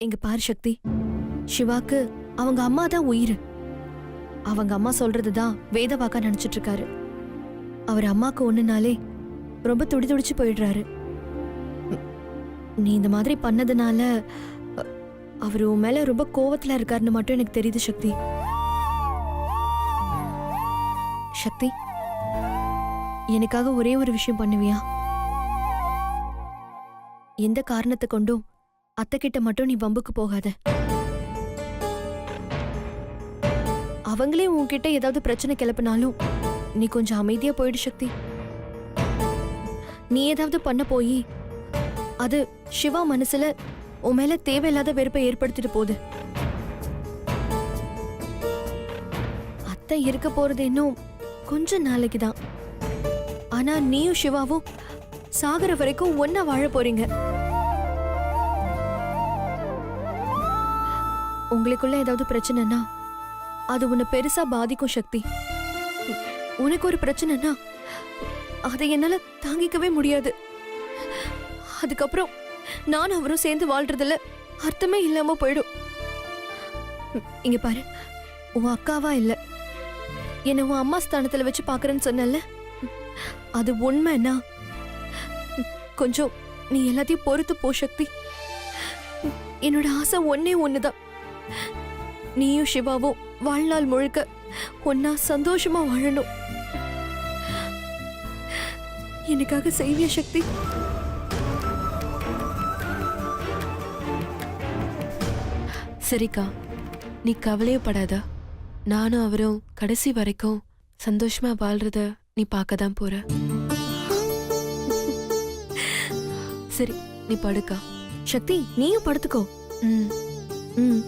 இங்க பாரு சக்தி, சிவாக்கு அவங்க அம்மா தான் உயிர். அவங்க அம்மா சொல்றதுதான் வேத வாக்கா நினைச்சிட்டு இருக்காரு. அவர் அம்மாக்கு ஒண்ணுனாலே ரொம்ப துடிச்சு போயிடுறாரு. நீ இந்த மாதிரி பண்ணதுனால அவர் உன் மேல ரொம்ப கோவத்துல இருக்காருன்னு மட்டும் எனக்கு தெரியுது சக்தி. சக்தி, எனக்காக ஒரே ஒரு விஷயம் பண்ணுவியா? எந்த காரணத்தை கொண்டும் அத்தை கிட்ட மட்டும் நீ வம்புக்கு போகாத. அவங்களே உன்கிட்ட ஏதாவது பிரச்சனை கிளப்பினாலும் நீ கொஞ்சம் அமைதியா போயிடு சக்தி. நீ ஏதாவது பண்ண போய் அது சிவா மனசுல உன் மேல தேவையில்லாத வெறுப்பை ஏற்படுத்திட்டு போகுது. அத்தை இருக்க போறது இன்னும் கொஞ்ச நாளைக்கு தான். ஆனா நீயும் சிவாவும் சாகர வரைக்கும் ஒன்னா வாழ போறீங்க. உங்களுக்குள்ள ஏதாவது பிரச்சனைனா அது உன்னை பெருசா பாதிக்கும் சக்தி. உனக்கு ஒரு பிரச்சனைனா அதை என்னால தாங்கிக்கவே முடியாது. அதுக்கப்புறம் நானும் அவரும் சேர்ந்து வாழ்றதுல அர்த்தமே இல்லாம போயிடும். இங்க பாரு, உன் அக்காவா இல்ல, என்ன உன் அம்மா ஸ்தானத்துல வச்சு பாக்குறேன்னு சொன்னல, அது உண்மைன்னா கொஞ்சம் நீ எல்லாத்தையும் பொறுத்து போ சக்தி. என்னோட ஆசை ஒன்னே ஒண்ணுதான், நீயும் சிவாவும் வாழ்நாள் முழுக்க ஒன்னா சந்தோஷமா வாழணும். எனக்காக செய்விய சக்தி? சரிக்கா, நீ கவலையப்படாத. நானும் அவரும் கடைசி வரைக்கும் சந்தோஷமா வாழ்றத நீ பார்க்கதான் போற. சரி, நீ படுக்கா. சக்தி, நீயும் படுத்துக்கோ. ம் ம்.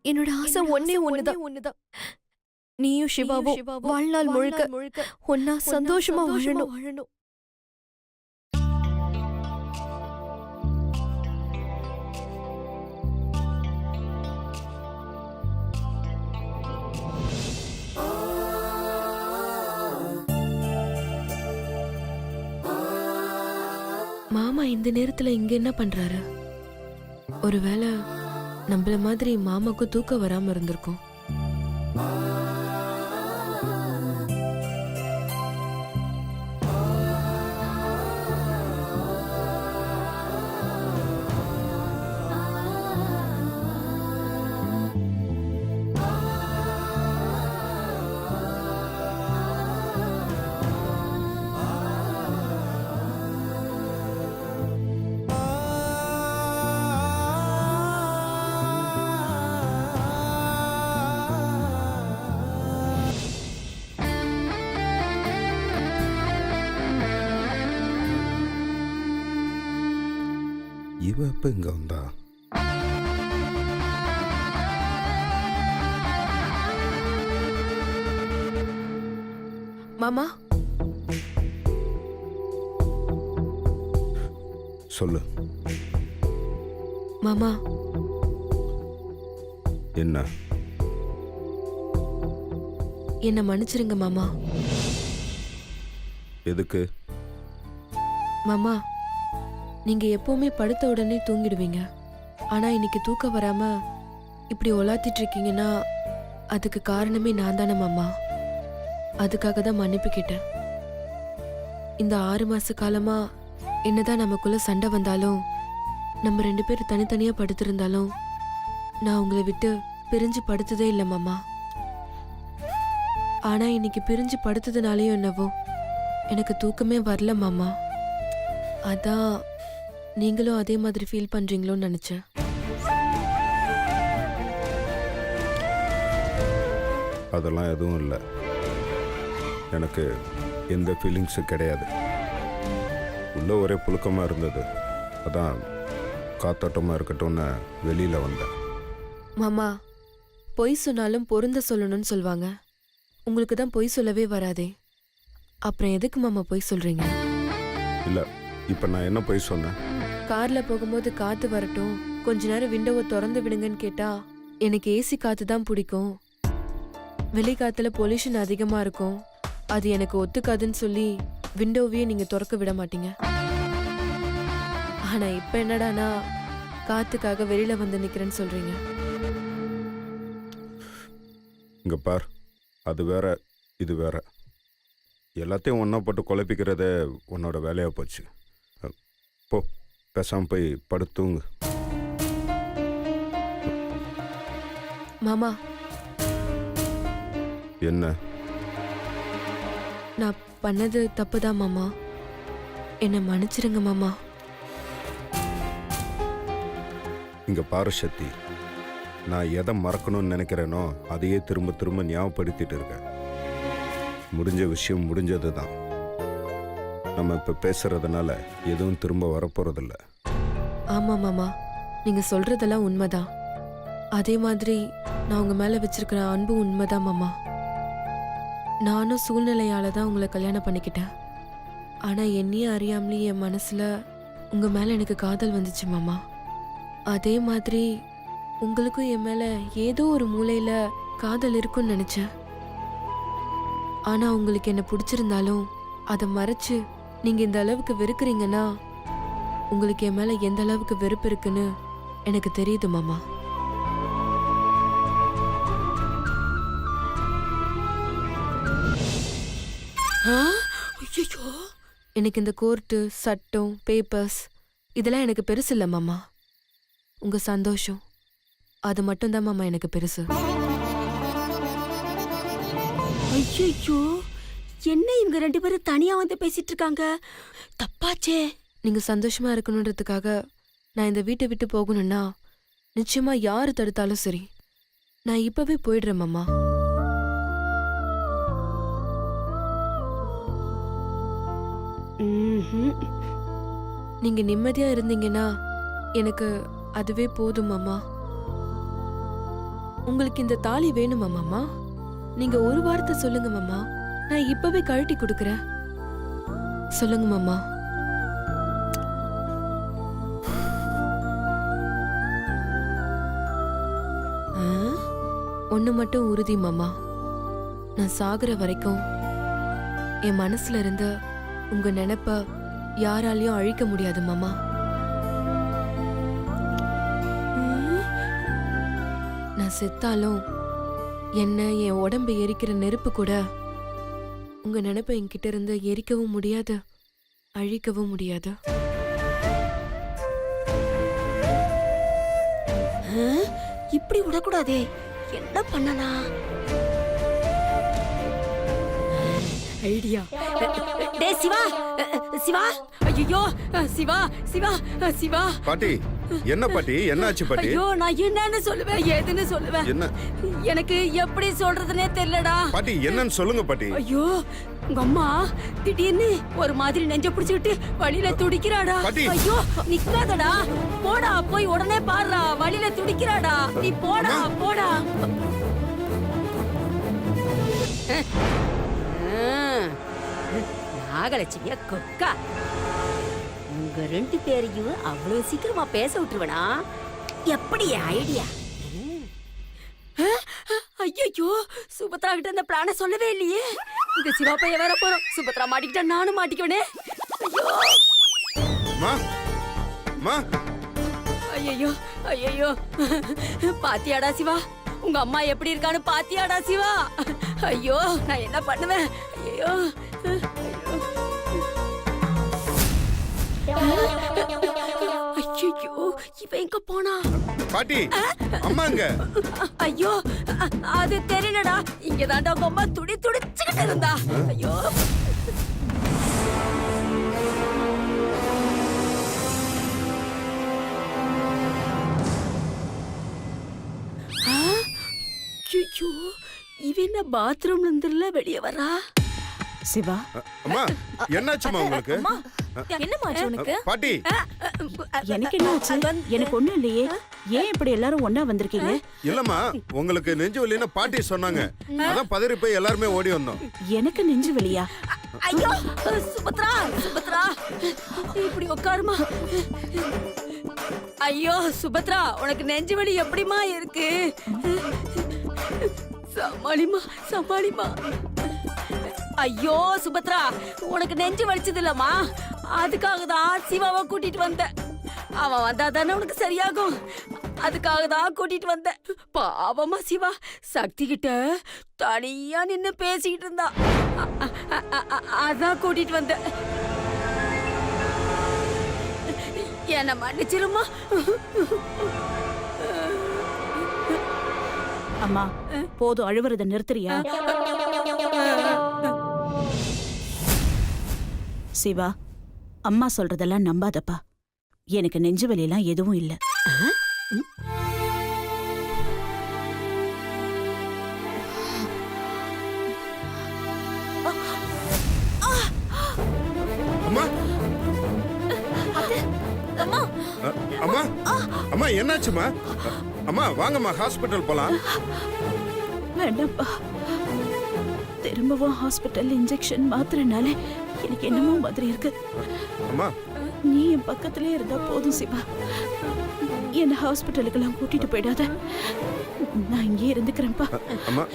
என்னோட ஆசை ஒன்னே ஒண்ணுதான், நீயும் சிவாவும் வாழ்நாள் முழுக்க ஒன்னா சந்தோஷமா வாழணும். மாமா இந்த நேரத்துல இங்க என்ன பண்றாரு? ஒருவேளை நம்மள மாதிரி மாமாக்கும் தூக்கம் வராம இருந்திருக்கும். இவ எப்ப இங்க வந்தா? மாமா, சொல்லு. மாமா, என்ன? என்ன மன்னிச்சிருங்க மாமா. எதுக்கு? மாமா, நீங்க எப்பவுமே படுத்த உடனே தூங்கிடுவீங்க. ஆனா இன்னைக்கு தூக்கம் வராம இப்படி ஒலாத்திட்டு இருக்கீங்கன்னா அதுக்கு காரணமே நான் தானே மாமா. அதுக்காக தான் மன்னிப்பு கேட்டேன். இந்த 6 மாச காலமா என்னதான் நமக்குள்ள சண்டை வந்தாலும், நம்ம 2 பேரும் தனித்தனியா படுத்திருந்தாலும் நான் உங்களை விட்டு பிரிஞ்சு படுத்ததே இல்லை மாமா. ஆனா இன்னைக்கு பிரிஞ்சு படுத்ததுனாலேயும் என்னவோ எனக்கு தூக்கமே வரல மாமா. அதான் நீங்களும் அதே மாதிரி ஃபீல் பண்றீங்களோன்னு நினைச்சேன். அதெல்லாம் எதுவும் இல்லை. எனக்கு எந்த ஃபீலிங்ஸும் கிடையாது. உள்ள ஒரே புழுக்கமாக இருந்தது. அதான் காத்தோட்டமாக இருக்கட்டும்னு வெளியில் வந்தேன். மாமா, பொய் சொன்னாலும் பொருந்த சொல்லணும்னு சொல்லுவாங்க. உங்களுக்கு தான் பொய் சொல்லவே வராதே, அப்புறம் எதுக்கு மாமா பொய் சொல்றீங்க? இல்லை, இப்போ நான் என்ன போய் சொன்னேன்? கார்ல போகும்போது காத்து வரட்டும், கொஞ்ச நேரம் விண்டோவை திறந்து விடுங்கன்னு கேட்டா எனக்கு ஏசி காத்து தான் பிடிக்கும், வெளி காத்துல பொல்யூஷன் அதிகமா இருக்கும், அது எனக்கு ஒத்துக்காதுன்னு சொல்லி விண்டோவையே நீங்க திறக்க விட மாட்டீங்க. ஆனா இப்ப என்னடானா காத்துக்காக வெளியில வந்து நிக்கிறேன்னு சொல்றீங்க. இங்கே பார், அது வேற இது வேற. எல்லாத்தையும் ஒன்றா போட்டு குழப்பிக்கிறதே உன்னோட வேலையாக போச்சு. போ, பேசாமல் போய் படுத்துங்க. மாமா, என்ன? நான் பண்ணது தப்புதான் மாமா, என்னை மன்னிச்சிருங்க மாமா. இங்கே பாரு சக்தி, நான் எதை மறக்கணும்னு நினைக்கிறேனோ அதையே திரும்ப திரும்ப ஞாபகப்படுத்திட்டு இருக்கேன். முடிஞ்ச விஷயம் முடிஞ்சது தான். நம்ம இப்போ பேசுறதுனால எதுவும் திரும்ப வரப்போறதில்ல. ஆமா மாமா, நீங்க சொல்றதெல்லாம் உண்மைதான். அதே மாதிரி நான் உங்க மேல வச்சிருக்கிற அன்பு உண்மைதான் மாமா. நானும் சூழ்நிலையால தான் உங்களை கல்யாணம் பண்ணிக்கிட்டேன். ஆனா என்னையே அறியாமலே என் மனசுல உங்க மேல எனக்கு காதல் வந்துச்சு மாமா. அதே மாதிரி உங்களுக்கும் என் மேல ஏதோ ஒரு மூலையில காதல் இருக்குன்னு நினைச்சேன். ஆனா உங்களுக்கு என்ன பிடிச்சிருந்தாலும் அதை மறைச்சு நீங்க இந்த அளவுக்கு வெறுக்கிறீங்கன்னா உங்களுக்கு என் மேல எந்த அளவுக்கு வெறுப்பு இருக்குன்னு எனக்கு தெரியுது மாமா. எனக்கு இந்த கோர்ட்டு, சட்டம், பேப்பர்ஸ் இதெல்லாம் எனக்கு பெருசு இல்லை மாமா. உங்க சந்தோஷம் அது மட்டும்தான் மாமா எனக்கு பெருசு. ஐயோ, என்ன இவங்க 2 பேரும் தனியா வந்து பேசிட்டு இருக்காங்க? தப்பாச்சே. நீங்க சந்தோஷமா இருக்கணுன்றதுக்காக நான் இந்த வீட்டை விட்டு போகணும்னா நிச்சயமா யாரு தடுத்தாலும் சரி, நான் இப்பவே போயிடுறேன் மாமா. நீங்க நிம்மதியா இருந்தீங்கன்னா எனக்கு அதுவே போதும் மாமா. உங்களுக்கு இந்த தாலி வேணுமா மாமா? நீங்க ஒரு வார்த்தை சொல்லுங்க மாமா, நான் இப்பவே கழட்டி கொடுக்கறேன். சொல்லுங்க மாமா. ஒண்ணு மட்டும் உறுதி மாமா, நான் சாகுற வரைக்கும் என் மனசுல இருந்த உங்க நினைப்ப யாராலையும் அழிக்க முடியாது மாமா. நான் செத்தாலும் என்ன என் உடம்பை எரிக்கிற நெருப்பு கூட உங்க நினைப்ப என்கிட்ட இருந்து எரிக்கவும் முடியாது, அழிக்கவும் முடியாது. இப்படி விடக்கூடாதே. என்ன பண்ணனா? ஐடியா. டேய் சிவா, சிவா, ஐயோ, சிவா, சிவா, சிவா. பாட்டி, என்ன பாட்டி, என்னாச்சு பாட்டி? ஐயோ, நான் என்னன்னு சொல்லுவேன், ஏதுன்னு சொல்லுவேன். என்ன? எனக்கு எப்படி சொல்றதுனே தெரியலடா. பாட்டி, என்னன்னு சொல்லுங்க பாட்டி. ஐயோ, உங்க அம்மா திடீர்னு ஒரு மாதிரி நெஞ்ச பிடிச்சுக்கிட்டு வழியில துடிக்கிறாடா. பாட்டி. ஐயோ, நிக்காதடா, போடா, போய் உடனே பாருடா, வழியில துடிக்கிறாடா. நீ போடா, போடா. நாகலட்சுமியா கொக்கா, உங்க 2 பேரையும் அவ்வளவு சீக்கிரமா பேச விட்டுருவனா? எப்படி ஐடியா? ஐயோ, சுபத்ரா கிட்ட இந்த பிளான சொல்லவே இல்லையே. இந்த சிவா பைய வேற போறோம். சுபத்ரா மாட்டிக்கிட்டா நானும் மாட்டிக்குவனே. ஐயோ, ஐயோ, ஐயோ, பாத்தியாடா சிவா, உங்க அம்மா எப்படி இருக்கான்னு பாத்தியாடா சிவா? ஐயோ, நான் என்ன பண்ணுவேன்? ஐயோ, ஐயோ, இவன் எங்க போனா? பாட்டி, அம்மாங்க. ஐயோ, அது தெரியலடா. இங்கதான்டா உங்க அம்மா துடிச்சுக்கிட்டு இருந்தா. ஐயோ, ஐயோ, இவன் என்ன பாத்ரூம்ல இருந்துல வெளியே வரா? சிவா, அம்மா என்னாச்சுமா உங்களுக்கு? என்னம்மா உனக்கு? பாட்டி எனக்கு என்ன ஆச்சு? எனக்கு ஒண்ணும் இல்லையே. ஏன் இப்படி எல்லாரும் ஒண்ணா வந்திருக்கீங்க? இல்லம்மா, உங்களுக்கு நெஞ்சு வலின்னு பாட்டி சொன்னாங்க. அதான் பதறி போய் எல்லாருமே ஓடி வந்தோம். எனக்கு நெஞ்சு வலியா? ஐயோ சுபத்ரா, சுபத்ரா இப்படி உட்காருமா. ஐயோ சுபத்ரா, உனக்கு நெஞ்சு வலி எப்படிமா இருக்கு? சமாளிமா, சமாளிமா. ஐயோ சுபத்ரா, உனக்கு நெஞ்சு வலிச்சது இல்லம்மா, அதுக்காக தான் சிவாவை கூட்டிட்டு வந்தேன். அவன் வந்தா தானே உனக்கு சரியாகும், அதுக்காக தான் கூட்டிட்டு வந்தேன். பாவமா சிவா சக்தி கிட்ட தனியா நின்னு பேசிக்கிட்டு இருந்தா, அதான் கூட்டிட்டு வந்தேன். என்ன மன்னிச்சிருமா. அம்மா போதும், அழுவுறத நிறுத்துறியா? சிவா, அம்மா சொல்றதெல்லாம் நம்பாதப்பா. எனக்கு நெஞ்சு வலியெல்லாம் எதுவும் இல்ல. அம்மா அம்மா அம்மா என்னாச்சுமா? அம்மா வாங்கம்மா, ஹாஸ்பிட்டல் போலாம். வேண்டாம்ப்பா, திரும்பவும் ஹாஸ்பிட்டல் இன்ஜெக்ஷன் மாத்திரனால எனக்கு என்னமோ மாதிரி இருக்கு. அம்மா நீ என் பக்கத்திலே இருந்தா போதும் சிவா. என்ன ஹாஸ்பிட்டலுக்கெல்லாம் கூட்டிட்டு போயிடாத. நான் இங்கே இருந்துக்கிறேன்ப்பா. அம்மா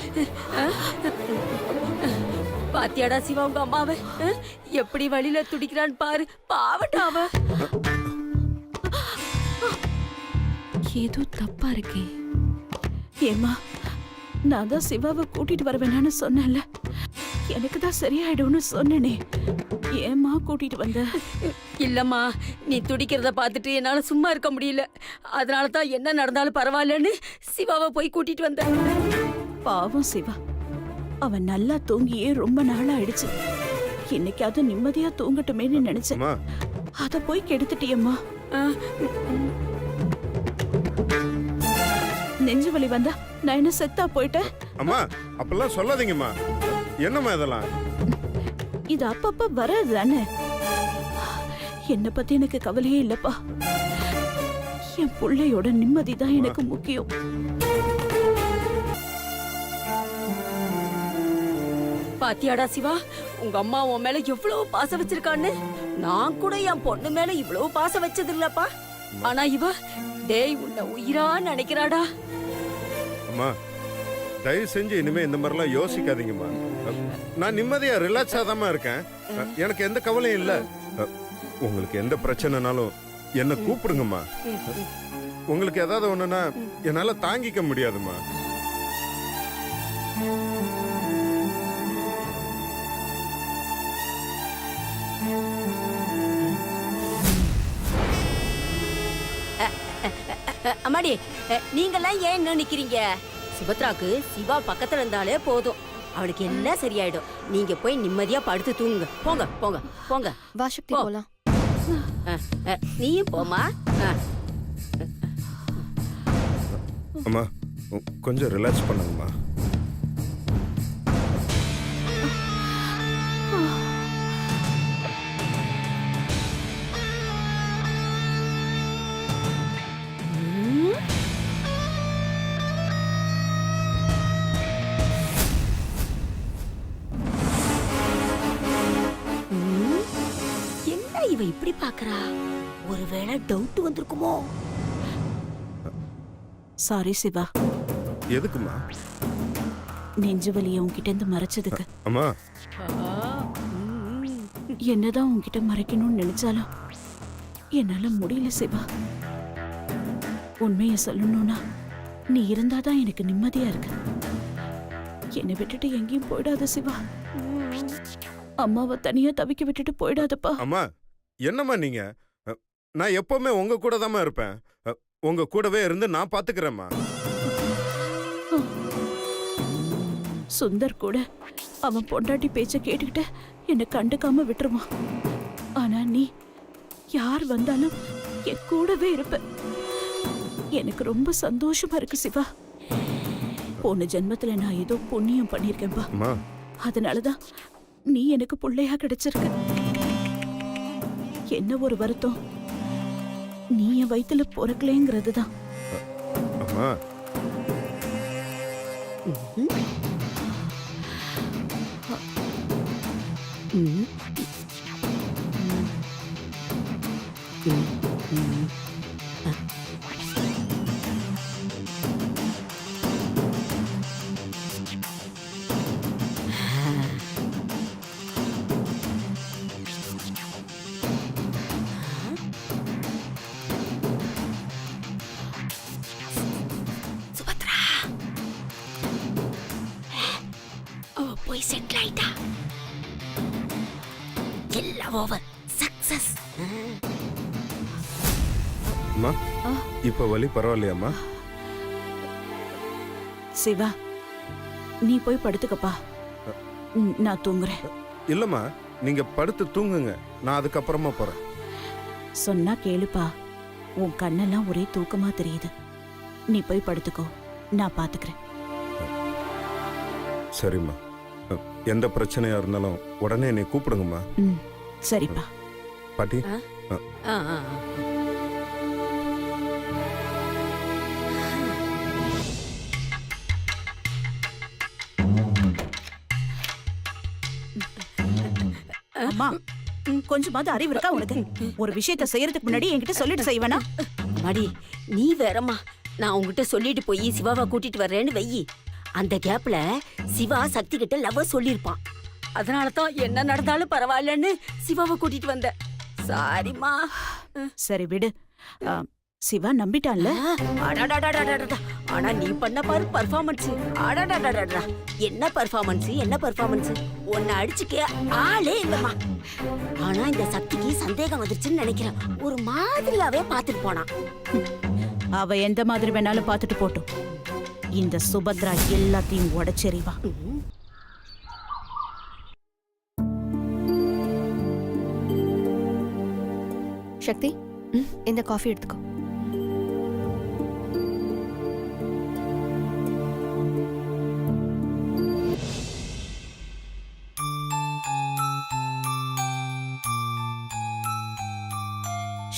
பாத்தியாடா சிவா உங்க அம்மாவை எப்படி வழியில துடிக்கிறான்னு பாரு, பாவட்டா அவ. ஏதோ தப்பா இருக்கே. ஏம்மா, நான் தான் சிவாவை கூட்டிட்டு வர வேணான்னு சொன்னேன்ல. எனக்கு தான் சரியாயிடும்னு சொன்னேனே. ஏம்மா கூட்டிட்டு வந்த? இல்லம்மா, நீ துடிக்கிறத பார்த்துட்டு என்னால சும்மா இருக்க முடியல, அதனால தான் என்ன நடந்தாலும் பரவாயில்லன்னு சிவாவை போய் கூட்டிட்டு வந்தேன். பாவம் சிவா, அவன் நல்லா தூங்கியே ரொம்ப நாள் ஆயிடுச்சு. இன்னைக்காவது நிம்மதியா தூங்கட்டுமேன்னு நினைச்சேன். அம்மா அத போய் கெடுத்துட்டியம்மா. நெஞ்சு வலி வந்தா நான் என்ன செத்தா போயிட்டேன்? அம்மா அப்பெல்லாம் சொல்லாதீங்கம்மா. என்னம்மா இதெல்லாம்? இது அப்பப்ப வராது தானே. என்னை பத்தி எனக்கு கவலையே இல்லப்பா. என் பிள்ளையோட நிம்மதி தான் எனக்கு முக்கியம். பாத்தியாடா சிவா, உங்க அம்மா உன் மேல எவ்வளவு பாசம் வச்சிருக்கான்னு. நான் கூட என் பொண்ணு மேல இவ்வளவு பாசம் வச்சது இல்லப்பா. ஆனா இவ டேய் உன்னை உயிரா நினைக்கிறாடா. அம்மா தயவு செஞ்சு இனிமே இந்த மாதிரிலாம் யோசிக்காதீங்கம்மா. நான் நிம்மதியா ரிலாக்ஸா தான் இருக்கேன். எனக்கு எந்த கவலையும் இல்ல. உங்களுக்கு எந்த பிரச்சனைனாலும் என்ன கூப்பிடுங்கம்மா. உங்களுக்கு ஏதாவது ஒண்ணுன்னா என்னால தாங்கிக்க முடியாதும்மா. அம்மாடி, நீங்கெல்லாம் ஏன் இன்னும் நிக்கிறீங்க? சுபத்ராக்கு சிவா பக்கத்துல இருந்தாலே போதும், அவளுக்கு என்ன சரியாயிடும். நீங்க போய் நிம்மதியா படுத்து தூங்குங்க. போங்க போங்க போங்க. வா சக்தி போ. போலாம். நீயும் போமா. அம்மா கொஞ்சம் ரிலாக்ஸ் பண்ணுங்கம்மா. என்ன இவ இப்படி பாக்குறா? ஒருவேளை டவுட் வந்திருக்குமோ? சாரி சிவா, எதுக்குமா? நெஞ்சு வலியை உன்கிட்ட இருந்து மறைச்சதுக்கு. அம்மா என்னதான் உன்கிட்ட மறைக்கணும்னு நினைச்சாலும் என்னால முடியல சிவா. உண்மையை சொல்லணும்னா நீ இருந்தாதான் எனக்கு நிம்மதியா இருக்கு. என்னை விட்டுட்டு எங்கேயும் போயிடாத சிவா. அம்மாவை தனியா தவிக்க விட்டுட்டு போயிடாதப்பா. அம்மா என்னம்மா நீங்க? நான் எப்பவுமே உங்க கூட தாம்மா இருப்பேன். உங்க கூடவே இருந்து நான் பாத்துக்கிறேம்மா. சுந்தர் கூட அவன் பொண்டாட்டி பேச்ச கேட்டுக்கிட்டு என்னை கண்டுக்காம விட்டுருவான். ஆனா நீ யார் வந்தாலும் என் கூடவே இருப்ப. எனக்கு ரொம்ப சந்தோஷமா இருக்கு சிவா. போன ஜென்மத்துல நான் ஏதோ புண்ணியம் பண்ணிருக்கேன்பா. அம்மா அதனாலதான் நீ எனக்கு பிள்ளையா கிடைச்சிருக்க. என்ன ஒரு வருத்தம், நீ என் வயித்துல பிறக்கலைங்கிறது தான். அம்மா சுபத்ரா அவ போய் செட்டில் ஆயிட்டா. எல்லாம் ஓவர், சக்சஸ். அம்மா இப்ப வலி பரவாயில்லையாம்மா? சிவா, நீ போய் படுத்துக்கப்பா. நான் தூங்குறேன். இல்லம்மா நீங்க படுத்து தூங்குங்க, நான் அதுக்கப்புறமா போறேன். சொன்னா கேளுப்பா, உன் கண்ணெல்லாம் ஒரே தூக்கமா தெரியுது. நீ போய் படுத்துக்கோ, நான் பாத்துக்கிறேன். சரிம்மா, எந்த பிரச்சனையா இருந்தாலும் உடனே என்னை கூப்பிடுங்கம்மா. சரிப்பா. பாட்டி ஆ, ஆ, ஆ. அம்மா, கொஞ்சமாவது அறிவு இருக்கா உனக்கு? ஒரு விஷயத்த செய்யறதுக்கு முன்னாடி என்கிட்ட சொல்லிட்டு செய்வேனா? அம்மாடி, நீ வேறம்மா. நான் உங்ககிட்ட சொல்லிட்டு போய் சிவாவை கூட்டிட்டு வர்றேன்னு வெயி. அந்த கேப்ல சிவா சக்தி கிட்ட லவ் சொல்லிருப்பான். அதனால தான் என்ன நடந்தாலும் பரவாயில்லன்னு சிவாவை கூட்டிட்டு வந்தேன். சாரிம்மா. சரி விடு. சிவா நம்பிட்டான்ல? அடடடடடடடா. ஆனா நீ பண்ண பாரு பர்ஃபார்மன்ஸ். அடடடடடா. என்ன பர்ஃபார்மன்ஸ், என்ன பர்ஃபார்மன்ஸ். உன்னை அடிச்சுக்க ஆளே இல்லம்மா. ஆனா இந்த சக்திக்கு சந்தேகம் வந்துருச்சுன்னு நினைக்கிறேன். ஒரு மாதிரியாவே பாத்துட்டு போனான். அவ எந்த மாதிரி வேணாலும் பாத்துட்டு போட்டும். இந்த சுபத்ரா எல்லாத்தையும் உடைச்செறிவா. சக்தி, இந்த காஃபி எடுத்துக்கோ.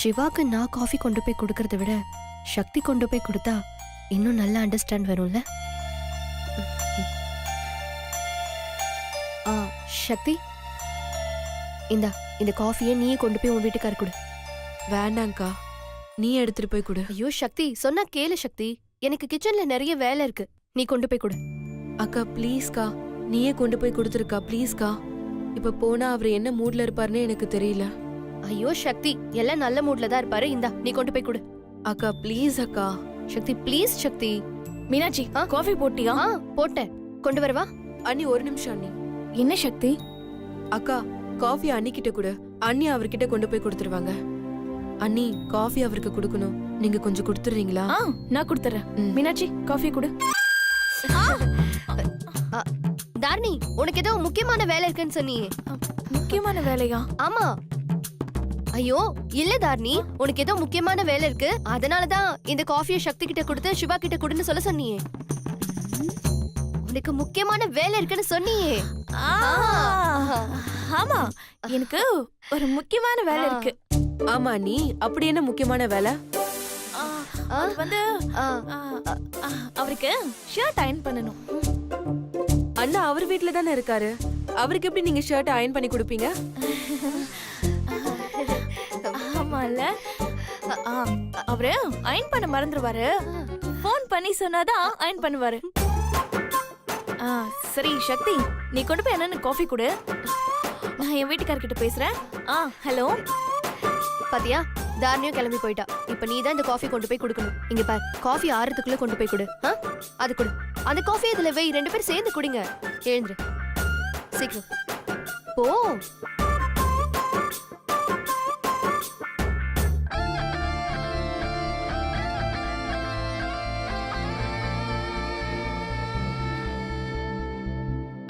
சிவாக்கு நான் காஃபி கொண்டு போய் கொடுக்கறத விட சக்தி கொண்டு போய் கொடுத்தா இன்னும் நல்ல அண்டர்ஸ்டாண்ட் வரும்ல. சக்தி, இந்த காஃபியை நீயே கொண்டு போய் உன் வீட்டுக்கார கொடு. வேண்டாங்க்கா, நீ எடுத்துட்டு போய் கொடு. ஐயோ சக்தி, சொன்னா கேளு சக்தி. எனக்கு கிச்சன்ல நிறைய வேலை இருக்கு, நீ கொண்டு போய் கொடு. அக்கா ப்ளீஸ்க்கா, நீயே கொண்டு போய் கொடுத்துருக்கா ப்ளீஸ்க்கா. இப்ப போனா அவர் என்ன மூட்ல இருப்பாருன்னு எனக்கு தெரியல. ஐயோ சக்தி, எல்லாம் நல்ல மூட்ல தான் இருப்பாரு. இந்தா நீ கொண்டு போய் கொடு. அக்கா ப்ளீஸ் அக்கா. சக்தி ப்ளீஸ் சக்தி. மீனாட்சி, காஃபி போட்டியா? போட்டேன், கொண்டு வரவா? அண்ணி ஒரு நிமிஷம் அண்ணி. என்ன சக்தி? அக்கா காஃபி அண்ணி கிட்ட கொடு, அண்ணி அவர்கிட்ட கொண்டு போய் கொடுத்துருவாங்க. அண்ணி காஃபி அவருக்கு கொடுக்கணும், நீங்க கொஞ்சம் கொடுத்துறீங்களா? நான் கொடுத்துறேன். ம். மீனாட்சி, காஃபி கொடு. தாரணி, உனக்கு ஏதோ முக்கியமான வேலை இருக்குன்னு சொன்னியே. முக்கியமான வேலையா? ஆமா. ஐயோ இல்ல தாரணி, உனக்கு ஏதோ முக்கியமான வேலை இருக்கு, அதனாலதான் இந்த காஃபியை சக்தி கிட்ட கொடுத்து சிவா கிட்ட கொடுன்னு சொல்ல சொன்னியே. உனக்கு முக்கியமான வேலை இருக்குன்னு சொன்னியே. ஆமா, எனக்கு ஒரு முக்கியமான வேலை இருக்கு. ஆமா அண்ணி, அப்படி என்ன முக்கியமான வேலை? அது வந்து அவருக்கு ஷர்ட் அயர்ன் பண்ணணும். அண்ணா அவர் வீட்ல தானே இருக்காரு, அவருக்கு எப்படி நீங்க ஷர்ட் அயர்ன் பண்ணி கொடுப்பீங்க? ஆமால, அவரு அயர்ன் பண்ண மறந்துருவாரு. ஃபோன் பண்ணி சொன்னாதான் அயர்ன் பண்ணுவாரு. சரி சக்தி, நீ கொண்டு போய் என்னன்னு காஃபி கொடு. நான் என் வீட்டுக்காரர்கிட்ட பேசுறேன். ஹலோ. பாத்தியா, தாரணியும் கிளம்பி போயிட்டா. இப்ப நீ தான் இந்த காஃபி கொண்டு போய் கொடுக்கணும். இங்க பார், காஃபி ஆறதுக்குள்ள கொண்டு போய் கொடு. அது கொடு. அந்த காஃபி இதுல வை, 2 பேரும் சேர்ந்து குடிங்க. எழுந்துரு சீக்கிரம் போ.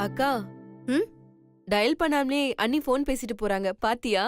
அக்கா, டயல் பண்ணாமலே அண்ணி போன் பேசிட்டு போறாங்க, பாத்தியா?